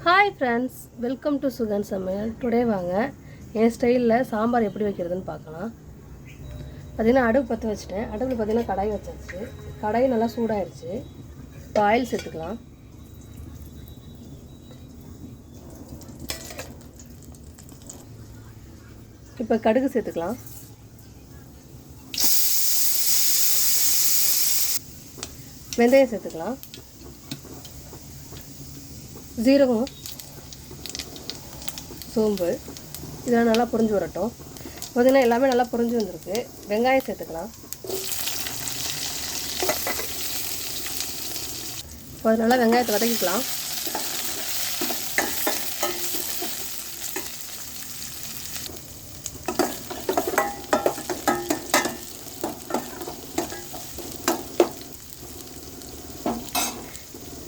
Hi friends, welcome to Sugan சமையல். Today வாங்க என் ஸ்டைலில் சாம்பார் எப்படி வைக்கிறதுன்னு பார்க்கலாம். பார்த்திங்கன்னா அடுப்பு பற்ற வச்சுட்டேன். அடுப்பில் பார்த்திங்கன்னா கடாய் வச்சாச்சு. கடாய் நல்லா சூடாகிடுச்சு. இப்போ ஆயில் சேர்த்துக்கலாம். இப்போ கடுகு சேர்த்துக்கலாம். வெந்தயம் சேர்த்துக்கலாம். ஜீரகம், சோம்பு இதெல்லாம் நல்லா பொரிஞ்சு வரட்டும். பார்த்திங்கன்னா எல்லாமே நல்லா பொரிஞ்சு வந்திருக்கு. வெங்காயம் சேர்த்துக்கலாம். இப்போ அது நல்லா வெங்காயத்தை வதக்கிக்கலாம்.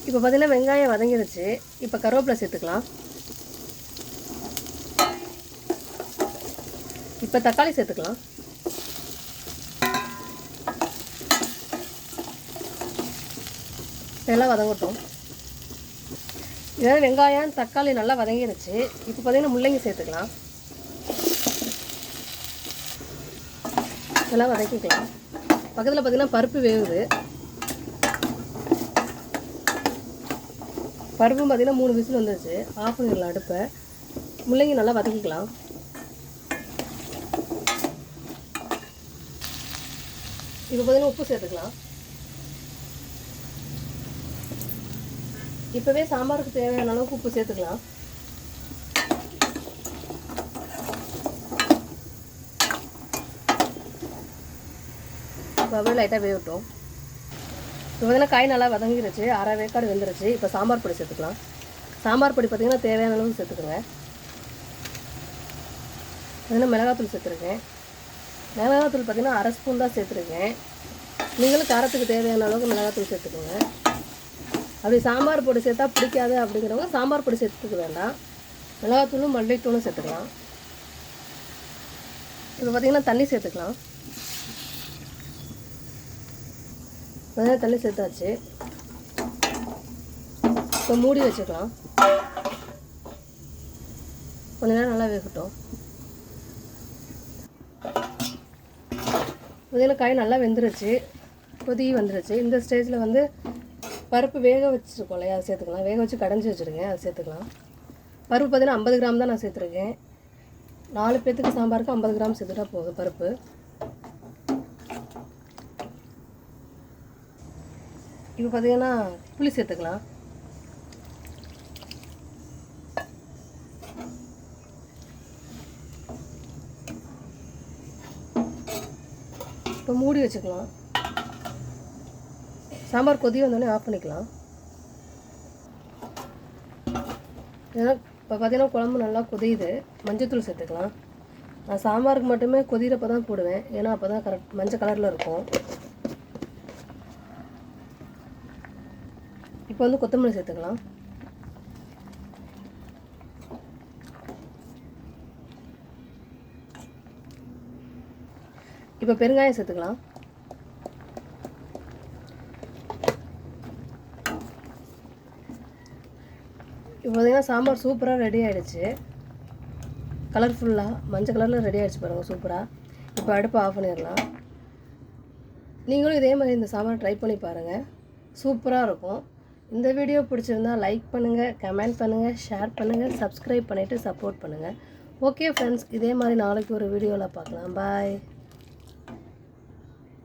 இப்போ பார்த்திங்கன்னா வெங்காயம் வதங்கிடுச்சு. இப்போ கருவேப்பிலை சேர்த்துக்கலாம். இப்போ தக்காளி சேர்த்துக்கலாம். இதெல்லாம் வதங்கட்டும். இதெல்லாம் வெங்காயம் தக்காளி நல்லா வதங்கிடுச்சு. இப்போ பார்த்திங்கன்னா முள்ளங்கி சேர்த்துக்கலாம். இதெல்லாம் வதக்கிக்கலாம். பக்கத்தில் பார்த்திங்கன்னா பருப்பு வேகுது. பருப்பும் பார்த்திங்கன்னா 3 விசில் வந்துடுச்சு. ஆஃப் பண்ணிடலாம் அடுப்பை. முள்ளங்கி நல்லா வதக்கிக்கலாம். இப்போ பார்த்திங்கன்னா உப்பு சேர்த்துக்கலாம். இப்போவே சாம்பாருக்கு தேவையான அளவுக்கு உப்பு சேர்த்துக்கலாம். இப்போ லைட்டாக வேகட்டும். இப்போ பார்த்திங்கன்னா காய் நல்லா வதங்கிடுச்சு. அரை வேக்காடு வெந்துருச்சு. இப்போ சாம்பார் பொடி சேர்த்துக்கலாம். சாம்பார் பொடி பார்த்திங்கன்னா தேவையான அளவு சேர்த்துக்குங்க. பார்த்திங்கன்னா மிளகாத்தூள் சேர்த்துருக்கேன். மிளகாத்தூள் பார்த்திங்கன்னா அரை ஸ்பூன் தான் சேர்த்துருக்கேன். நீங்களும் காரத்துக்கு தேவையான அளவுக்கு மிளகாத்தூள் சேர்த்துக்கோங்க. அப்படி சாம்பார் பொடி சேர்த்தா பிடிக்காது அப்படிங்கிறவங்க சாம்பார் பொடி சேர்த்துக்க வேண்டாம். மிளகாத்தூளும் மல்லித்தூளும் சேர்த்துக்கலாம். இப்போ பார்த்திங்கன்னா தண்ணி சேர்த்துக்கலாம். கொஞ்சம் தண்ணி சேர்த்தாச்சு. இப்போ மூடி வச்சுக்கலாம். கொஞ்ச நேரம் நல்லா வேகட்டும். பார்த்தீங்கன்னா காய் நல்லா வெந்துருச்சு. கொதி வந்துருச்சு. இந்த ஸ்டேஜில் வந்து பருப்பு வேக வச்சுருக்கோம் இல்லையா, அதை சேர்த்துக்கலாம். வேக வச்சு கடைஞ்சி வச்சுருக்கேன், அதை சேர்த்துக்கலாம். பருப்பு பார்த்திங்கன்னா 50 கிராம் தான் நான் சேர்த்துருக்கேன். 4 பேர்த்துக்கு சாம்பாருக்கு 50 கிராம் சேர்த்துட்டா போதும் பருப்பு. இப்போ பார்த்திங்கன்னா புளி சேர்த்துக்கலாம். இப்போ மூடி வச்சுக்கலாம். சாம்பார் கொதி வந்தோடனே ஆஃப் பண்ணிக்கலாம். ஏன்னா இப்போ பார்த்திங்கன்னா குழம்பு நல்லா கொதியுது. மஞ்சத்தூள் சேர்த்துக்கலாம். நான் சாம்பாருக்கு மட்டுமே கொதிகிறப்ப தான் போடுவேன். ஏன்னா அப்போ தான் கரெக்ட் மஞ்சள் கலரில் இருக்கும். இப்போ வந்து கொத்தமல்லி சேர்த்துக்கலாம். இப்போ பெருங்காயம் சேர்த்துக்கலாம். இப்போ பார்த்திங்கன்னா சாம்பார் சூப்பராக ரெடி ஆகிடுச்சு. கலர்ஃபுல்லாக மஞ்சள் கலரில் ரெடி ஆகிடுச்சு பாருங்கள், சூப்பராக. இப்போ அடுப்பை ஆஃப் பண்ணிடலாம். நீங்களும் இதே மாதிரி இந்த சாம்பார் ட்ரை பண்ணி பாருங்கள், சூப்பராக இருக்கும். இந்த வீடியோ பிடிச்சிருந்தா லைக் பண்ணுங்கள், கமெண்ட் பண்ணுங்கள், ஷேர் பண்ணுங்கள், சப்ஸ்கிரைப் பண்ணிவிட்டு சப்போர்ட் பண்ணுங்கள். ஓகே ஃப்ரெண்ட்ஸ், இதே மாதிரி நாளைக்கு ஒரு வீடியோவில் பார்க்கலாம். பாய்.